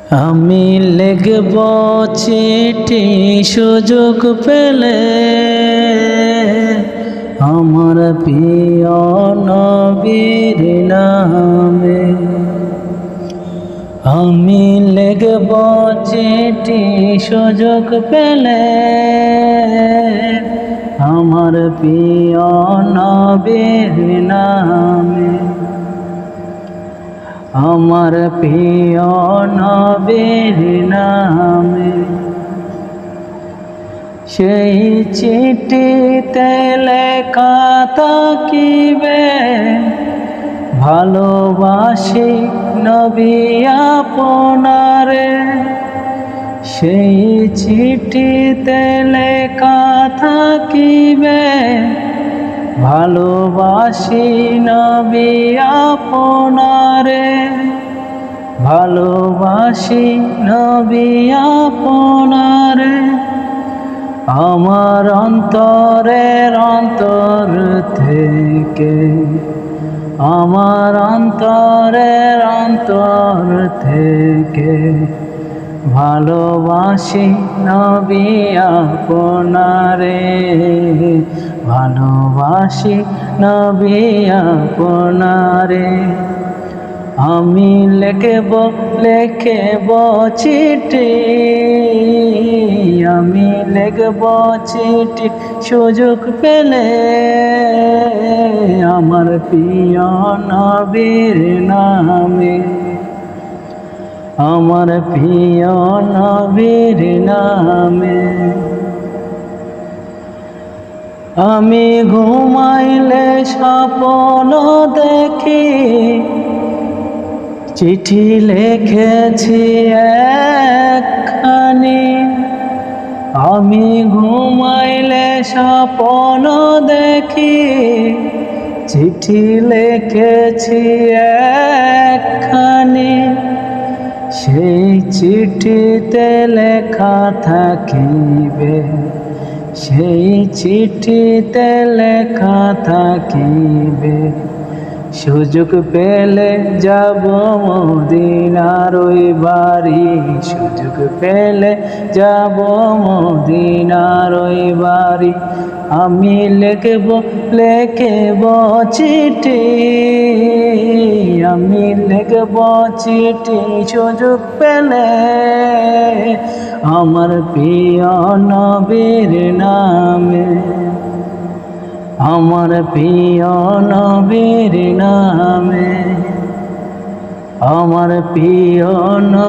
আমি লিখব চিঠি সুযোগ পেলে আমার প্রিয় নবীর নামে। আমি লিখব চিঠি সুযোগ পেলে আমার প্রিয় নবীর নামে। আমার প্রিয় নবীর নামে। সেই চিঠিতে লেখা থাকিবে ভালোবাসি নবী আপনারে। সেই চিঠিতে লেখা থাকিবে ভালোবাসি নবী আপনারে। ভালোবাসি নবী আপনারে। আমার অন্তরের অন্তর থেকে, আমার অন্তরের অন্তর থেকে ভালোবাসি নবী আপনারে। ভালোবাসি নবী আপনারে। আমি লিখব চিঠি, আমি লিখব চিঠি সুযোগ পেলে আমার প্রিয় নবীর নামে। আমার প্রিয় নবীর নামে। আমি ঘুমাইলে স্বপ্ন দেখি চিঠি লিখেছি একখানি। আমি ঘুমাইলে স্বপ্ন দেখি চিঠি লিখেছি একখানি। সেই চিঠিতে লেখা থাকিবে, সেই চিঠিতে লেখা থাকিবে সুযোগ পেলে যাব মদিনার ওই বাড়ি। সুযোগ পেলে যাব মদিনার ওই বাড়ি। আমি লিখব চিঠি, আমি লিখব চিঠি সুযোগ পেলে আমার প্রিয় নবীর নামে। আমার প্রিয় নবীর নামে। আমার প্রিয়